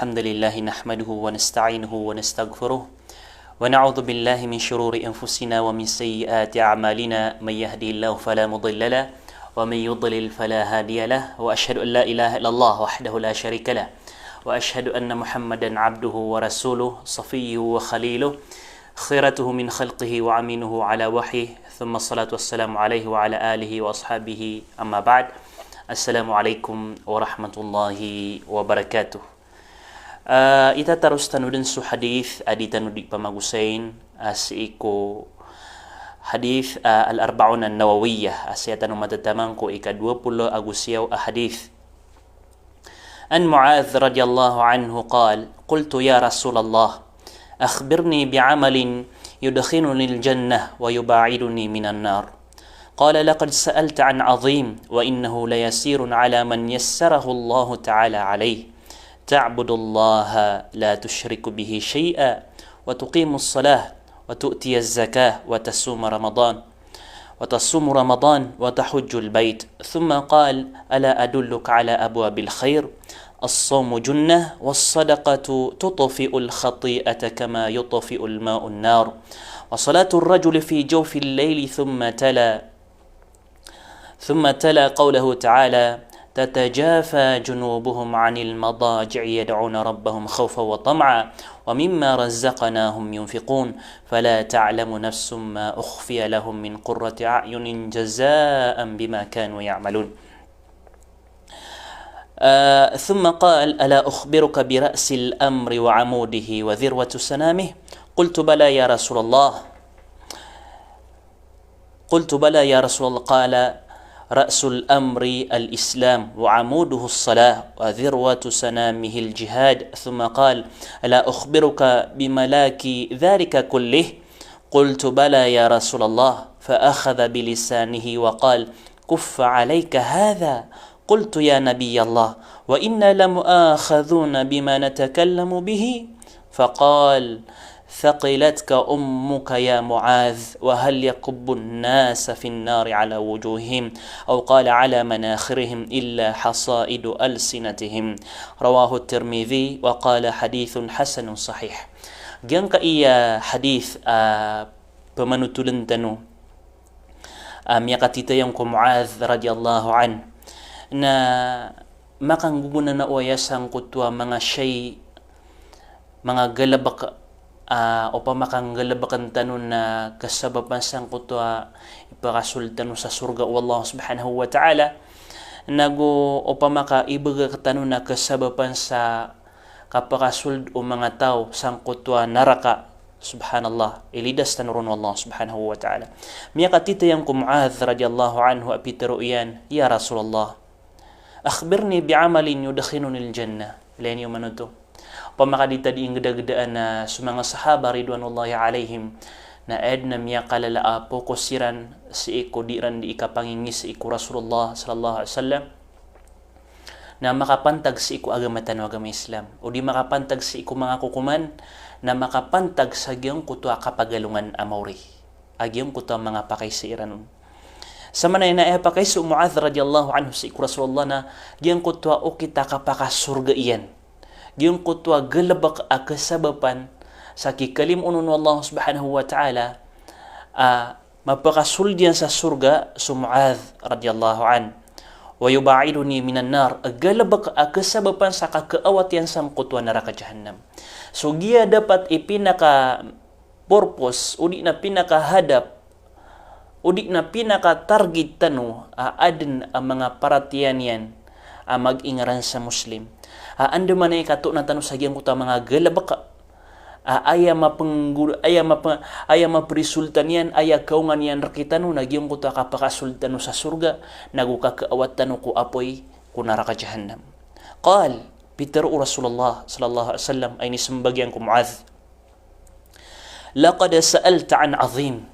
الحمد لله نحمده ونستعينه ونستغفره ونعوذ بالله من شرور أنفسنا ومن سيئات أعمالنا من يهدي الله فلا مضل له ومن يضلل فلا هادي له وأشهد أن لا إله إلا الله وحده لا شريك له وأشهد أن محمدا عبده ورسوله صفيه وخليله خيرته من خلقه وعمينه على وحيه ثم الصلاة والسلام عليه وعلى آله وأصحابه أما بعد Assalamualaikum warahmatullahi wabarakatuh. Ita terus tanudin su hadith adi tanudi pamagusain asiiko hadith al-arba'un an-nawawiyah asyatan matatamang ko ika-20 Agusiyaw hadith. An Mu'adh radhiyallahu anhu qala qultu ya Rasulullah akhbirni bi'amalin yudkhiluni al-jannah wa yuba'iduni minan nar. قال لقد سألت عن عظيم وإنه ليسير على من يسره الله تعالى عليه تعبد الله لا تشرك به شيئا وتقيم الصلاة وتؤتي الزكاة وتصوم رمضان وتحج البيت ثم قال ألا أدلك على أبواب الخير الصوم جنة والصدقة تطفئ الخطيئة كما يطفئ الماء النار وصلاة الرجل في جوف الليل ثم تلا قوله تعالى تتجافى جنوبهم عن المضاجع يدعون ربهم خوفا وطمعا ومما رزقناهم ينفقون فلا تعلم نفس ما أخفي لهم من قرة أعين جزاء بما كانوا يعملون. ثم قال ألا أخبرك برأس الأمر وعموده وذروة سنامه قلت بلى يا رسول الله قال رأس الأمر الإسلام وعموده الصلاة وذروة سنامه الجهاد ثم قال ألا أخبرك بملاك ذلك كله قلت بلى يا رسول الله فأخذ بلسانه وقال كف عليك هذا قلت يا نبي الله وإنا لمؤاخذون بما نتكلم به فقال ثقلتك أمك يا معاذ وهل يكب الناس في النار على وجوههم أو قال على مناخرهم إلا حصائد ألسنتهم رواه الترمذي وقال حديث حسن صحيح. Giang ka iya hadith pemanutulan tanu miyakatita yung ko Mu'adh radiyallahu an na makanggugunan na oyasang kutwa mga shay mga galabak o pamakangalabakan tanong na kasababan sang kutwa ipakasultan sa surga wallahu subhanahu wa ta'ala nago o pamaka ibaga tanong na kasababan sa kapakasuld o mga tao sang kutwa naraka subhanallah ilidas tanurun wallahu subhanahu wa ta'ala. Miyakatita yang ko Mu'adh radiyallahu anhu apitaro iyan ya Rasulullah akhbirni bi'amalin yudakhiluni al-jannah ilayan yung manuto pamakadita di ingda-gdaan na sumanga sahaba ridwanullahi alaihim na edna miya kalala pokosiran si iko diran di ikapangingis si iko Rasulullah sallallahu alaihi wasallam na makapantag si iko agamatan o agama Islam o di makapantag si iko mga kukuman na makapantag sa giyong kutwa kapagalungan amawri agiyong kutwa mga pakaisiran sama na ina pakay su Mu'adh radiyallahu anhu si iko Rasulullah na giyong kutwa o kita kapakasurga iyan giyong kutwa galabak kasabapan sa kikalim unun Allah subhanahu wa ta'ala mapakasuldian sa surga su Mu'adh radiyallahu an wa yuba'iduni minan nar galabak kasabapan sa kakaawat yan sang kutwa neraka jahannam. So giya dapat ipinaka purpose udi na pinakahadap udi na pinaka target tanu adin ang mga paratiyan yan mag-ingaran sa Muslim. Ando man ay kato na tanong sa giyang kuta mga galabak aya maprisultan yan aya kaungan yan rakitano na giyang kuta kapakasultano sa surga nagukakaawat tano ko apoy kunaraka jahannam. Qal Peter Rasulullah sallallahu alaihi wasallam ay nisambagyan ko Mu'adh laqad sa'alta an azim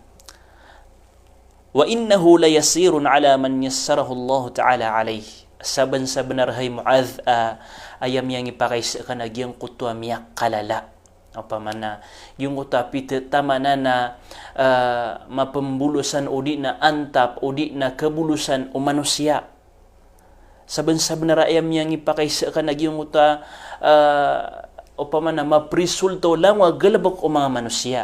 wa innahu layasirun ala man yassarahu Allah ta'ala alayhi saban sa benarhay Mu'adh ayam yang ipakaisa ka na giyang kutwa miyak kalala o pamana yung kutwa pitatama na mapembulusan o di na antap o di na kabulusan o manusia saban-saban na raayam yang ipakaisa ka nagyong uta upama na maprisulto lang wa galabak o mga manusia.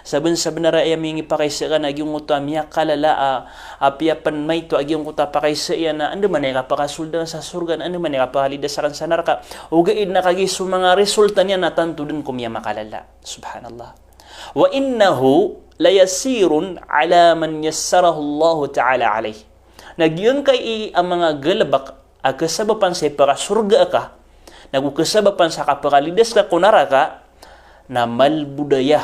Saban-saban na raayam yang ipakaisa ka nagyong uta miya kalala apiapan may to agyong uta pakaisa yan na ando man ay kapakasulda sa surga, ando man ay kapakalida sa kansanar ka ugaid na kagiso mga resulta niya natanto din kumiya makalala. Subhanallah. Wa innahu layasirun ala man yassarahu Allah Ta'ala alayh. Nagyang kay ang mga galabak kasabapan sa ipakasurga ka, nagkasabapan sa kapakalidas ka kunara ka, na malbudaya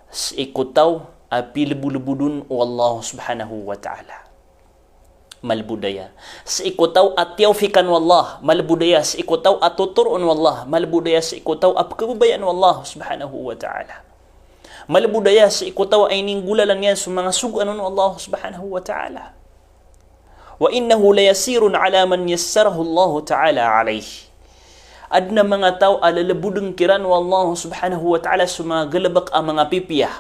sa ikutaw apilbulubudun o Allah subhanahu wa ta'ala. Malbudaya. Sa ikutaw at tiyawfikan wallah, malbudaya sa ikutaw at tuturun wallah, malbudaya sa ikutaw at kababayan wallah subhanahu wa ta'ala. Malbudaya sa ikutaw ay ninggulalan yan sa mga suganon Allah subhanahu wa ta'ala. Wa innahu layasirun ala man yassarahu Allah Ta'ala alayh. Adna mga tao alalabudong kiran wa Allah subhanahu wa ta'ala sa mga galabak ang mga pipiyah.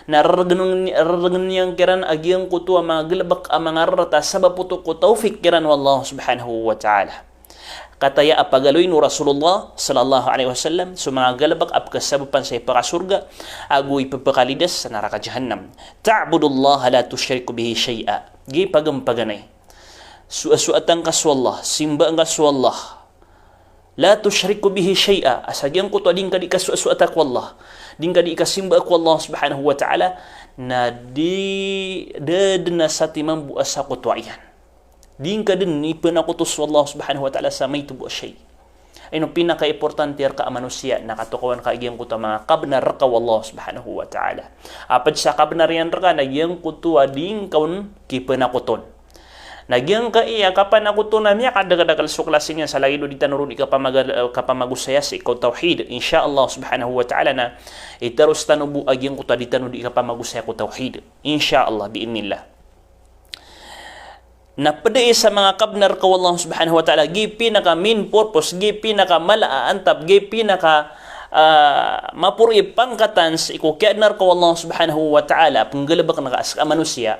Nararagan niyang kiran agyang kutu ang mga galabak ang mga rata sabaputo ko tawfik kiran wa Allah subhanahu wa ta'ala. Kataya apagaloy no Rasulullah sallallahu alaihi wasallam sa mga galabak apkasabapan sa ipakasurga agoy papakalidas sa neraka jahannam. Ta'budullaha la tusyriku bihi syai'a. Gi pagampaganay. Suasuatan ka sa Allah, simba ka sa Allah. La tusyriku bihi syai'a. Asagyang ko to din ka di ka suasuata ko Allah. Din ka di ka simba ko Allah subhanahu wa ta'ala na di dadna sa timang buas sa ko to ayan. Din ka din ni panakutos Allah subhanahu wa ta'ala sa may tubo syai. Ay no pinaka-importante ka manusia nakatukawan ka agyang ko to mga kabnar ka Allah subhanahu wa ta'ala. Apad sa kabnar yan ka nagyang ko to ading kaun kipanakuton. Nagyang ka iya kapanakuton na miya kadagadagal suklasin yan sa lagi do di tanurun kapamagusaya sa ikaw tawhid. Insyaallah subhanahu wa ta'ala na itaros tanubu agyang ko to di tanudi kapamagusaya ko tawhid. Insyaallah biinillah. Napaday sa mga kabnar ka Allah subhanahu wa ta'ala gipi naka main purpose gipi naka malaantap gipi naka mapuri pangkatan sa ikukyanar ka Allah subhanahu wa ta'ala panggalabak na kaas ka manusia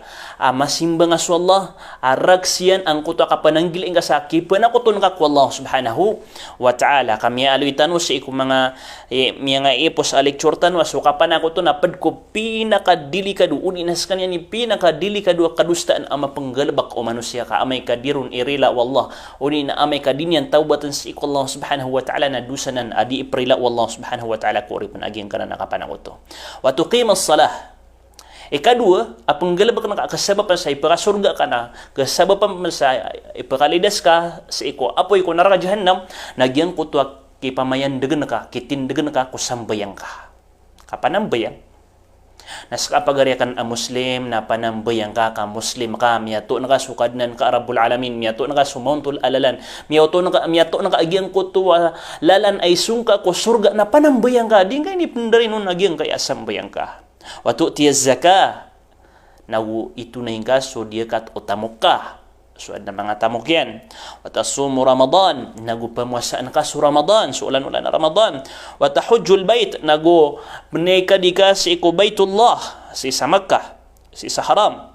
masimba nga sa Allah araksiyan ang kuto ka pananggiling ka sa kipanakuton ka ka Allah subhanahu wa ta'ala kami aluitan mo sa ikong mga ipos alikturtan wa so kapanakuton na padko pinakadelikado uninas kanya ni pinakadelikado kadustaan ang mapanggalabak o manusia ka amay kadirun irila wallah uni na amay kadinyan tawbatan sa ikong Allah subhanahu wa ta'ala na dusanan adi iprila wallah subhanahu wa ta'ala kuri pun aging kana nakapananguto. Wa tuqimas salah. Ikadua, apang galabak na kasabapan sa ipakasurga ka na, kasabapan sa ipakalidas ka sa iko, apoy ko naraka jahannam, nagyang kutwa kipamayan dagan ka, kitindagan ka, kusambayang ka. Kapanambayang. Nas kapagariakan ang Muslim na panambayang ka Muslim ka miyato na ka sukadnan ka Rabbul Alamin miyato na ka sumauntul alalan miyato na ka agyang ko tuwa lalan ay sungka ko surga na panambayang ka di kay ni pendarin nun agyang kay asambayang ka watu tiya zaka nawu itu na yung kaso dia kat utamok ka so ada mga tamok yan watasumu Ramadan nagu pamuasaan ka su Ramadan so ulan-ulan na Ramadan watahujjul bait nagu menika dika si iku baitullah si sa Makkah si sa haram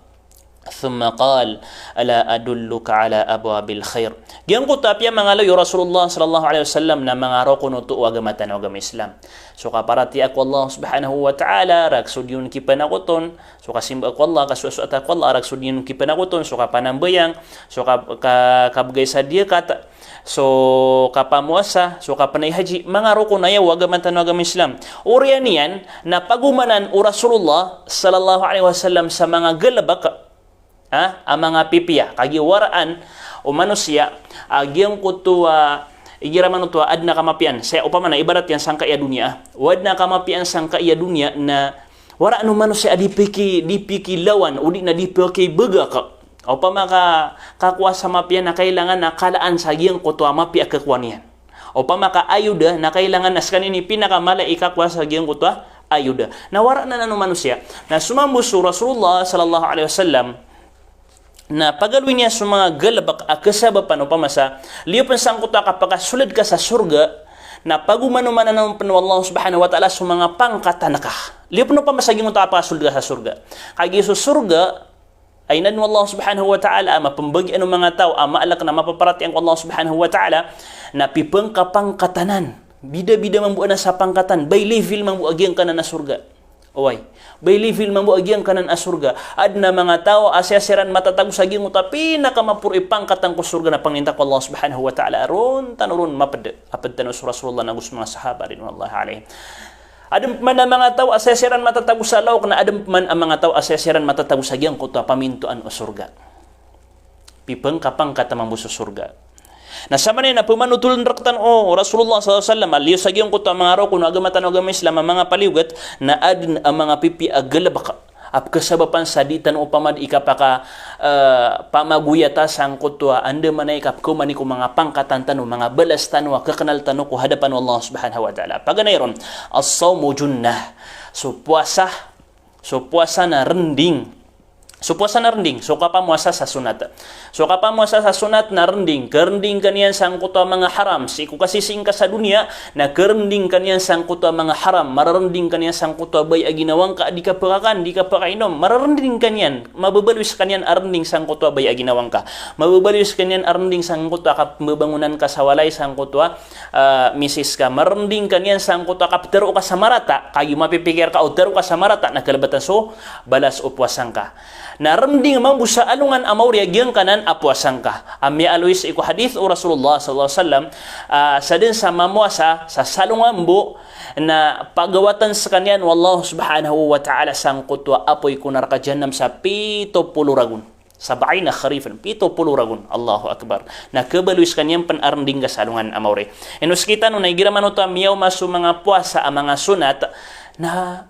thumma qal ala adulluka ala abwabil khair giang ko tapya mga layo Rasulullah sallallahu alaihi wasallam na mga roko no tu agama tanaw agama Islam so kaparati ako Allah subhanahu wa ta'ala ragsud yun kipanakuton so kasimba ako Allah kasusuat ako Allah ragsud yun kipanakuton so kapanambayang so kabagay sa dia kata so kapamuasa so kapanay haji mga roko na yaw agama tanaw agama Islam uriyan niyan na pagumanan o Rasulullah sallallahu alaihi wasallam sa mga galabak ang mga pipiya kagiwaraan o manusia agyang kutuwa igiraman to adna kamapian saya upama na ibarat yan sangka iya dunia wad na kamapian sangka iya dunia na wara no manusia dipiki lawan udi na dipiki bega ka upama ka kakuasa mapian na kailangan na kalaan sa agyang kutuwa mapia kakuanian upama ka ayuda na kailangan nas kanini pinakamala ikakuasa agyang kutuwa ayuda na wara na no manusia na sumambus Rasulullah sallallahu alaihi wasallam na paggalawin niya sa mga galabak kasabapan upama sa liyo pansangkot ka pagkasulid ka sa surga na pagumanuman na ng Allah subhanahu wa ta'ala sa mga pangkatan ka liyo pa masaging mo pagkasulid ka sa surga kaya sa surga Ainan Allah Subhanahu wa ta'ala mapambagi anu mga tao maalak na mapaparati ang Allah Subhanahu wa ta'ala na pipeng kapangkatanan bida-bida mambu na sa pangkatan by level mambu agyang kanan na surga oway by level mambu agyang kanan na surga adna mga tao asyasiran matatag sa gyang utapi nakamapuri pangkatan ko surga na panginta ko Allah Subhanahu wa ta'ala aron tanurun mapad apad tanus Rasulullah na gusto mga sahaba ridwanullahi alaihim. Adam man ang mga tao asesiran matatago sa lawak na adam man ang mga tao asesiran matatago sa giyang kuto pamintuan o surga. Pipeng kapang katamang sa surga. Nasama na pumanutulun raktan Rasulullah sallallahu alaihi wasallam aliyo sa giyang kuto mga araw kuno agamatan o agama Islam ang mga paliugat na adin ang mga pipi agalabaka ap kasabapan saditan upama di ikapaka pamaguyata sang kutwa anda manaikap ko mani ko mga pangkatan tanu mga balas tanu kakenal tanu ko hadapan Allah Subhanahu wa taala paganayron as-sawmu junnah so puasa na rending so kapamuasa sa sunat na rending kerending kanian sang kutwa mga haram siku kasising ka sa dunia na kerending kanian sang kutwa mga haram mararending kanian sang kutwa bay aginawang ka di ka pakakan di ka pakainom mararending kanian mababalwis kanian arending sang kutwa bay aginawang ka mababalwis kanian arending sang kutwa kap mabangunan ka sa walay sang kutwa misis ka marending kanian sang kutwa kap tero ka sa marata kayo mapipikir ka o tero ka sa marata na kalabatan so balas upwasang ka na rending mambu sa alungan amaw reagyang kanan apwasang ka. Ami alwis iku hadith o Rasulullah sallallahu alaihi wasallam sa din sa mamuasa sa salungan bu na pagawatan sa kanyan wallahu subhanahu wa ta'ala sang kutwa apoy kunar ka jannam sa 70 ragun. Sabay na kharifan 70 ragun. Allahu akbar. Na kebaluis kanyang panarending ka salungan amaw re. Enus kita no naigiraman uta miyaw masu mga puasa ang mga sunat na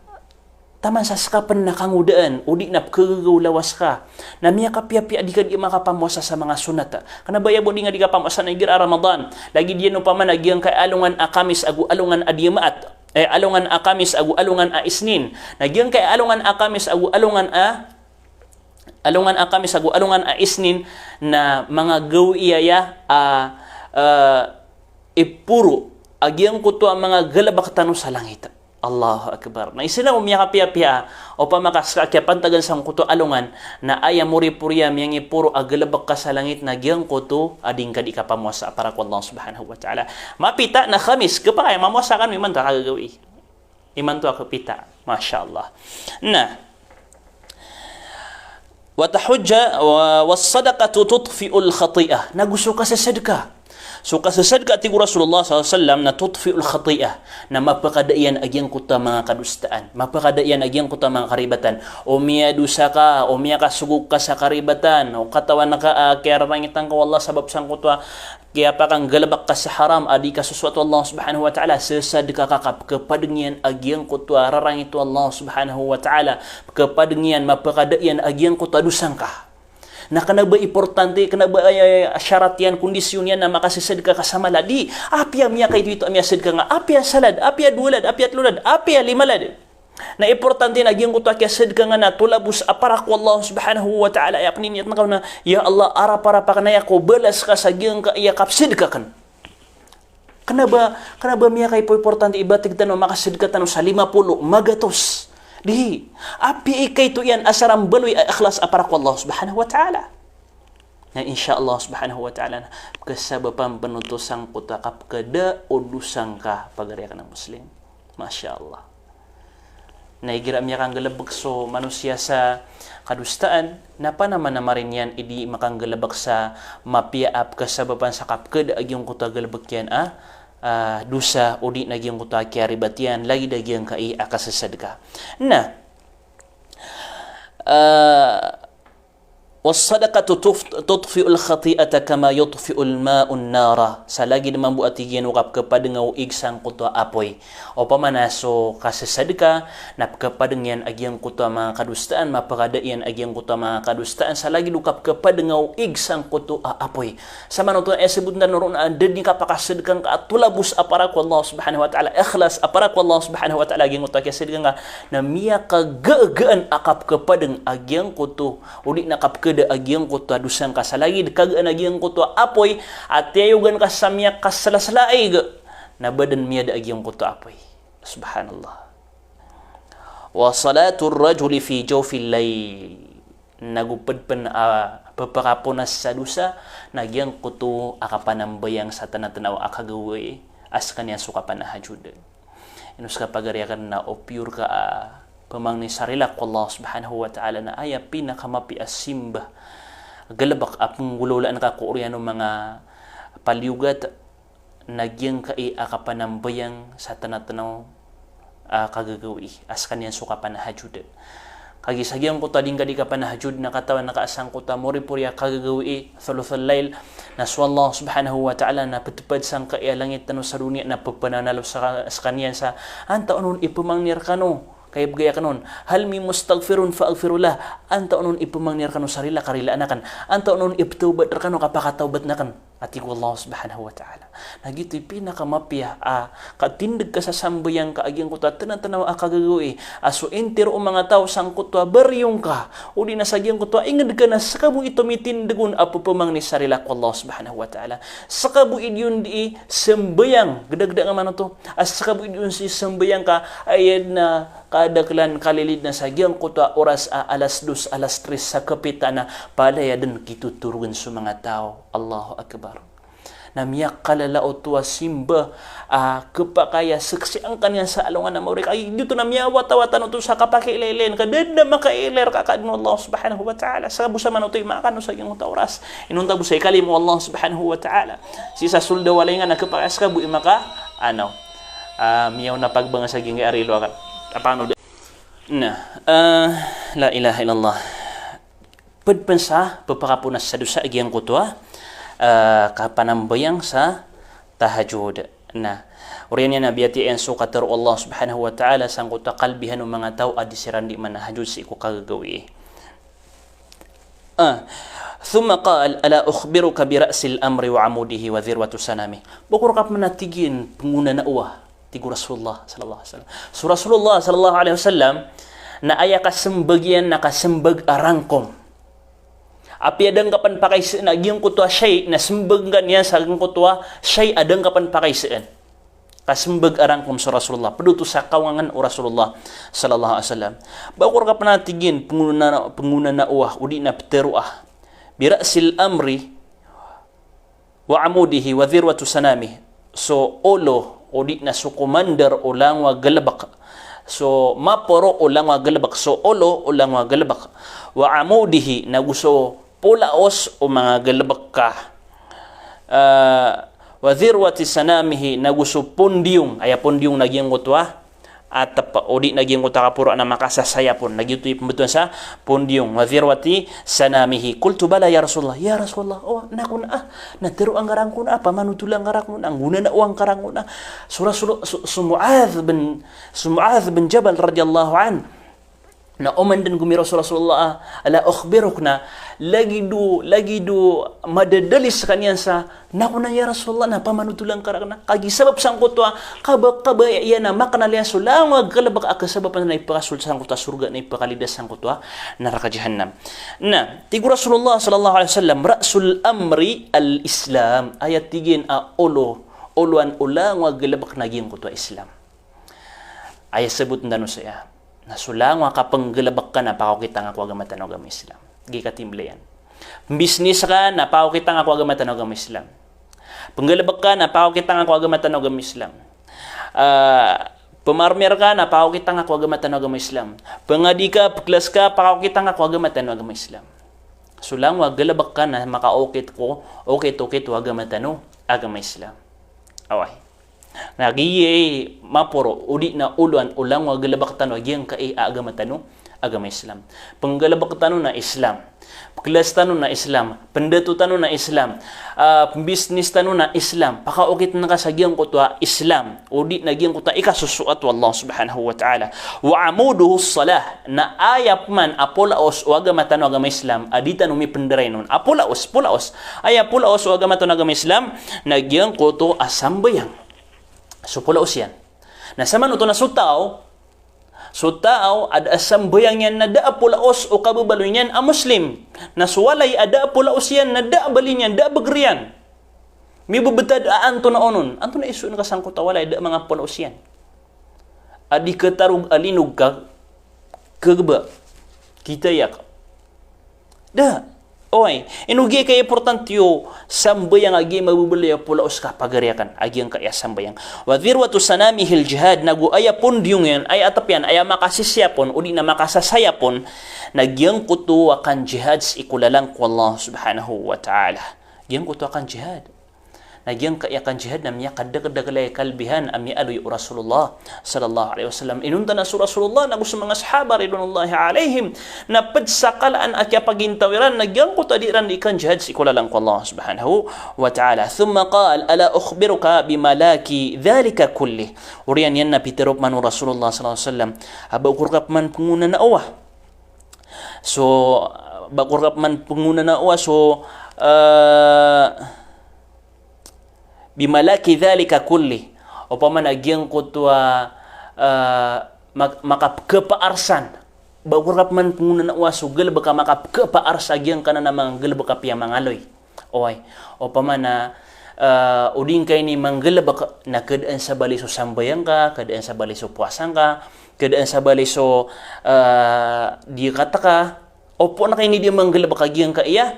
taman sa skapan na kangudaan, udi na kagulawas ka. Na miya kapya-pya di ka di makapamuasa sa mga sunata. Kana baya bo di nga di ka pamuasa na igira Ramadan. Lagi diyan no paman agyang kay alungan akamis agu alungan adiyamaat. Alungan akamis agu alungan a isnin. Nagyang kay alungan akamis agu alungan akamis agu alungan a isnin na mga gawiyaya ipuro agyang kuto ang mga galabak tanu sa langit. Allahu akbar. Na isila umiya kapya-pya o pamakaskakya pantagan sang kuto alungan na aya muri-purya miyang ipuro agalabak ka sa langit na giyang kuto ading ka di ka pamuasa para ko Allah Subhanahu wa ta'ala. Mapita na khamis kapag ay mamuasa kan iman to kagagawi. Iman to kapita. Masya Allah. Na watahujja was-sadaqatu tudfi'ul khati'ah. Nagusto ka sa sedekah. So kasasad ka ati Rasulullah SAW na tutfi'ul khati'ah na mapakadaian agyang kuta mga kadustaan mapakadaian agyang kuta mga karibatan o miya dusa ka o miya kasugog ka sa karibatan o katawan na ka kaya rangitan ka wallah sabab sang kuta kaya pa kang galabak ka sa haram adi ka suswat Allah Subhanahu wa ta'ala sesad ka kakap kepadengyan agyang kuta rarangit Allah Subhanahu wa ta'ala kepadengyan mapakadaian agyang kuta dusang ka na kana ba importante kana ba syarat yan kondisyon yan na makasisad ka kasama ladi apya miya kay dito amya sad ka nga apya salad apya dulad apya tulad apya limalad na importante na gyang kuta kay sad ka nga na tulabus aparak wallah Subhanahu wa ta'ala ya paniniyat nakaw na ya Allah ara para pa kanaya ko balas ka sa gyang ka iya kapsid ka kan kana ba miya kay importante ibatig tanong makasid ka tanong sa 50 magatos di api ikay to yan asaram baloy ikhlas aparak Allah Subhanahu wa ta'ala na insyaallah Subhanahu wa ta'ala kasabapan penutosang kutakap kada udusang ka pagariya ka ng muslim masyaallah naigira miya kang galabag so manusia sa kadustaan na pa naman na marin yan idi makang galabag sa mapiaap kasabapan sa kapkada agyong kutagalabag yan dusa udi nagyang kuta kiaribatian lagi dagyang kai akasasad ka na was-sadaqatu tudfi'ul khati'ata kama yudfi'ul ma'un nara sa lagi naman buati ginukap kapadengaw igsang kuto apoy o pamanaso kasasad ka napkapadengyan agyang kuto mga kadustaan mapakadaian agyang kuto mga kadustaan sa lagi lukap kapadengaw igsang kuto apoy sa manuto sebut na noron dedi ka pakasad kang atulabus aparak Allah Subhanahu wa ta'ala ikhlas aparak Allah Subhanahu wa ta'ala agyang kuto kasad ka na miya kagaagaan akap kapadeng agyang kuto udi nakap kada agyang kuto dusang ka sa lagi kagaan agyang kuto apoy at tayugan ka sa miya kasalaslaig na badan miya da agyang kuto apoy subhanallah wa salatul rajuli fi jawfil layl nagupad pa na papakapunas sa dusa, nagyang kuto akapanambayang sa tanatanaw akagawi as kanya suka panahajud. Inus ka pagariakan na o pure ka pamang ni sarila ko Allah subhanahu wa ta'ala na aya pinakamapi asimba galabak apong gulolaan ka kuuryano mga paliugat nagyang kai akapanambayang sa tanatanaw kagagawi as kanyan suka panahajud. Kagisagyang ko tading kadi ka panahajud na katawan nakaasang ko ta mori purya kagagawi thuluthul lail naswa Allah subhanahu wa ta'ala na patupad sang kaialangit tanu sa dunia na pagpananalo sa kanyan sa anta unon ipumangnir kano kay bugaya kanon hal mi mustaghfirun fa aghfirullah anta unon ipumangnir kano sarila karila anakan anta unon iptubat kano kapakatawbat nakan ati ko Allah subhanahu wa ta'ala nagito'y pinakamapya katindig ka sa sambayang kaagyang kuta tanatanaw kagagawi aso entero o mga tao sang kutwa baryong ka o di nasagyang kutwa ingad ka na saka mo ito mitindagun apo pamang ni sarila ko Allah subhanahu wa ta'ala saka mo idyun di sambayang gadagda nga man to as saka mo idyun si sambayang ka ayad na kadaklan kalilid na sagyang kutwa oras alas 2 alas 3 sa kapitana palaya din kituturugan sa mga tao Allahu Akbar namiyak kalalao tuwa simba kapakaya saksi ang kanya sa alungan na maurik ay dito namiyawat-awatan ito sa kapakailailin kadada makailer kakadno Allah subhanahu wa ta'ala sa busa man ito'y makano sa iyong oras inunta busay kalimu Allah subhanahu wa ta'ala si sa sulda walay nga nakapakayas ka bu'i maka miyaw na pagbanga sa iyong arilo apano na la ilaha illallah padpansa papakapunas sa dusa agyang kutwa kapanambayang sa tahajud na uriyan niya nabiyati en sukatar Allah subhanahu wa ta'ala sang kuta kalbihan ng mga tao adi sirandi manahajud si iku kagagawi ثم قال ألا أخبرك برأس الأمر وعموده وذروة سنامه بكر كap manatigin penguna na uwa tigu Rasulullah sallallahu alaihi wasallam so Rasulullah sallallahu alaihi wasallam na aya kasembagyan nakasembag arangkom api adang kapan pakai seen agyang kutwa syai na sembaggan yan sa agyang kutwa syai adang kapan pakai seen kasembag arangkom sa Rasulullah peduto sa kawangan o Rasulullah sallallahu alaihi wasallam bakur ka panatigin penguna na uwah udi na pteruah birasil amri wa amudihi wa dhirwatu sanami so olo udi na so commander o langwa galabak so maporo o langwa galabak so olo o langwa galabak wa amudihi na gusto pulaos o mga galabak ka wa dhirwati sanamihi na gusto pondyong aya pondyong nagyang kutwa at o di nagyang kutwa kapuro na makasasaya pon nagyutoy pembetuan sa pondyong wa dhirwati sanamihi qultu bala ya Rasulullah oh naku na natero ang garang ko na pamanutulang garang ko na ang guna na uang karang ko na Mu'adh bin Jabal radhiyallahu an na oman din gumiro sa Rasulullah ala ukhbiruk na lagi do madadalis sa kanya sa naku na ya Rasulullah na pamanutulang karang na kagi sabab sang kutwa kaba iya na makanalian sulawag kalabak akasabab na ipakasul sang kutwa surga na ipakalidas sang kutwa neraka jahannam na tigu Rasulullah sallallahu alaihi wasallam rasul amri al-Islam ayat tigin uluan ulang wag galabak naging kutwa Islam ayat sebut ndano saya nasulang wa kapanggalabak ka na pakaw kita nga kuwaga matanaw agam Islam. Gikatimlayan. Business ka na pakaw kita nga kuwaga matanaw agam Islam. Panggalabak ka na pakaw kita nga kuwaga matanaw agam Islam. Pemarmer ka na pakaw kita nga kuwaga matanaw agam Islam. Pangadi ka, paglas ka, pakaw kita nga kuwaga matanaw agam Islam. Sulang wa galabak ka na makaokit ko, okit waga matanaw agam Islam. Away. Nagiye maporo udi na uluan ulang wa galabak tano agyang kai agama tano agama Islam panggalabak tano na Islam paglas tano na Islam pendato tano na Islam business tano na Islam pakaukit na kasagyang kutwa Islam udi nagyang kutwa ikasusuat wallahu subhanahu wa ta'ala wa amuduhu salah na ayap man apolaos o agama tano agama Islam adita numi penderay nun pulaos o agama tano agama Islam nagyang kuto asambayang so pulaos yan. Nasaman ito na sutao ada asambayang yan na daa pulaos o kababalo yan a Muslim. Nasuwalay ada pulaos yan na daa balin yan, daa bagriyan. May bubetad aanto na onon. Anto na iso na kasangkot walay daa mga pulaos yan. Adi katarug alinog ka kagba. Kita yak. Da. Oy, inugi kay importantyo sambayang agi mabubulya pula uska pagariakan agi ang kaya sambayang. Wa dhirwatu sanamihil jihad nagu aya pun diungen ay atapyan aya makasisya pon uli na makasasaya pon nagyang kutu akan jihad ikulalang ko Allah subhanahu wa ta'ala. Gyang kutu akan jihad. Nagyang kayakan jihad namanya kadagdagalay kalbihan ami aluy Rasulullah sallallahu alaihi wasallam inunta na Rasulullah nagu sa mga sahaba ridwanullahi alaihim na padsakalaan at pagintawiran nagyang ko tadiran ikan jihad si kulalang ko Allah subhanahu wa ta'ala. Thumma qala ala ukhbiruka bimalaki dhalika kulli urian yan na piterop man Rasulullah sallallahu alaihi wasallam abakurkap man punguna na awa so bakurkap man punguna na awa so bimalaki dhalika kulli upama nagyang kutwa makapkepaarsan bagurap man punguna na uwaso galbaka makapkepaarsa gyang kana namang galbaka piya mangaloy oy upama na uding kay ni manggalbaka na kedaan sa baliso sambayang ka kedaan sa baliso puasang ka kedaan sa baliso di kata ka opo na kay ni dia manggalbaka gyang ka iya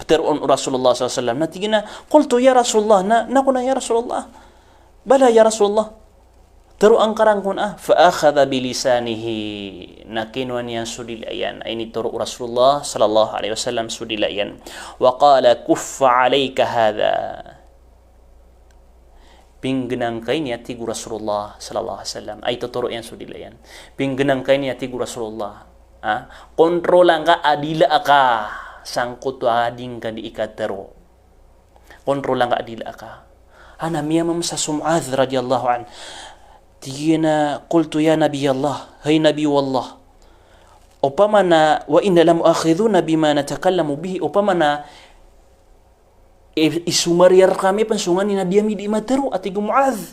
Pteron Rasulullah SAW natigina qultu ya Rasulullah na kuna ya Rasulullah bala ya Rasulullah teru angkarang kun fa akhadha bilisanihi nakinwan yan sudilayan ay ni turu Rasulullah sallallahu alaihi wasallam sudilayan wa qala kuffa alayka hadha pinggenang kay niya tigu Rasulullah sallallahu alaihi wasallam ay tuturo yan sudilayan pinggenang kay niya tigu Rasulullah kontrolang ka adila ka sangkut ading ka di ikatero kontrol lang ka adila ka miya mamsa Mu'adh radiyallahu an tigina qultu ya nabi Allah hay nabi wallah upama na wa inna lam akhidhuna bima natakallamu bihi upama na isumariyar kami pansungan ni nadia mi di matero atigu Mu'adh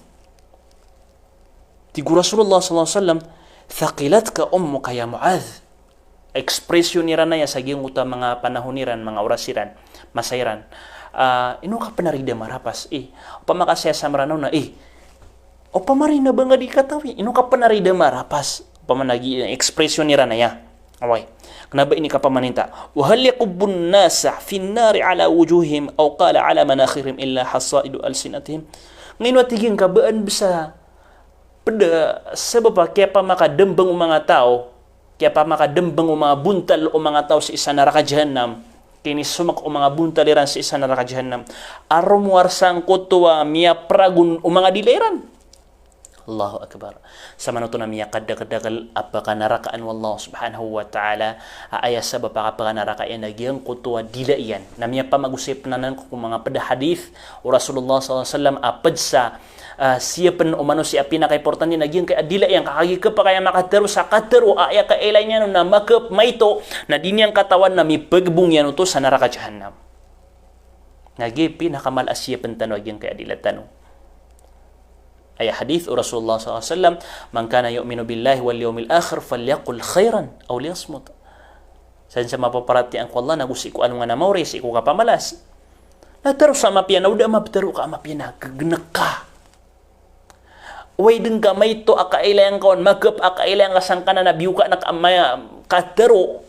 tigu Rasulullah sallallahu alaihi wasallam thaqilatka ummuka ya Mu'adh ekspresyon nira na ya sa giyong uta mga panahoniran, mga orasiran, masairan. Ino ka panarida marapas, pamakasaya sa maranaw na, o pamarina ba nga di katawi? Ino ka panarida marapas, pamanagi ekspresyon nira na ya. Okay. Kenapa ini ka pamaninta? Wa hal yaqubbun nasa fi an-nari ala wujuhim aw qala ala manakhirihim illa hasaidu alsinatihim. Ngayon tiging kabaan bisa pada sebab kaya pa makadembang mga tao kaya pa makadembang o mga buntal o mga tao sa isa naraka jahannam kini sumak o mga buntal iran sa isa naraka jahannam arumuar sang kutuwa miya pragun o mga dileran Allahu Akbar sama nato na miya kadakadagal apaka narakaan wallahu subhanahu wa ta'ala ayas sa bapaka narakaan nagyang kutuwa dilaian na miya pa mag-usip nanan kung mga pada hadith o Rasulullah SAW apad sa siyapan o mano siya pinaka-importante na nagyang kay adila yang kakagi ka pa kaya makatero sa katero aya ka elay niya na makap maito na din yang katawan na mipagbung yan ito sa naraka jahannam nagi pinakamalas siyapan tanong nagyang kay adila tanong ay hadith o Rasulullah SAW man kana yu'minu billahi wal yawmil akhir falyaqul khairan aw liyasmut sa mapaparati ang Allah nagusi ko ano nga na mauri si ko kapamalas na tero sa mapyan na uda maptero ka mapyan na kagnak ka way din ka may to akailayang kaon magkap akailayang kasangkana na biyuka na katero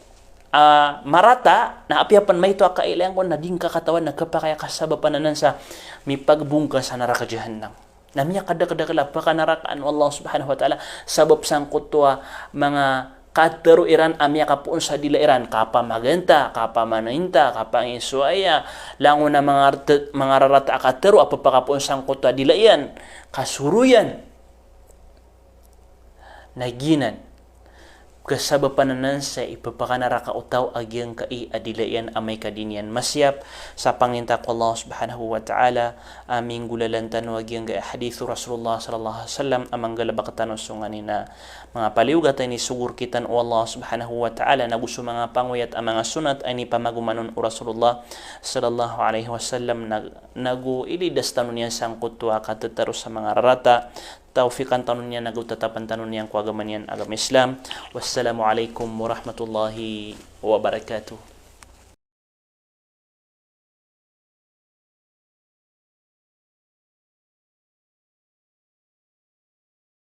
marata na apiapan may to akailayang kaon na din katawan na kapakaya kasaba pananan sa mipagbungka sa naraka jahannam namanya kada-kada pa kanarakaan Allah subhanahu wa ta'ala sabab sang kutwa mga katero iran amya kapuon sa dila iran kapa magenta kapa manainta kapa isuaya lango na mga rarata katero apa pa kapuon sang kutwa dila iyan kasuruyan naginan kasabapananan sa ipapakanaraka utaw agyang kai adilayan amay kadinian masyap sa panginta ko Allah subhanahu wa ta'ala aming gulalantan agyang hadithu Rasulullah sallallahu alaihi wasallam amang galabakatan sunganin na mga paliugatan ni sugur kitan o Allah subhanahu wa ta'ala na gusto mga panguyat ang mga sunat ay ni pamagumanon o Rasulullah sallallahu alaihi wasallam nagu ilidas tanong niya sang kutwa katataro sa mga rarata taufikan tanun niya nagutatapan tanun niya ang kuagaman niyan agam Islam. Wassalamualaikum warahmatullahi wabarakatuh.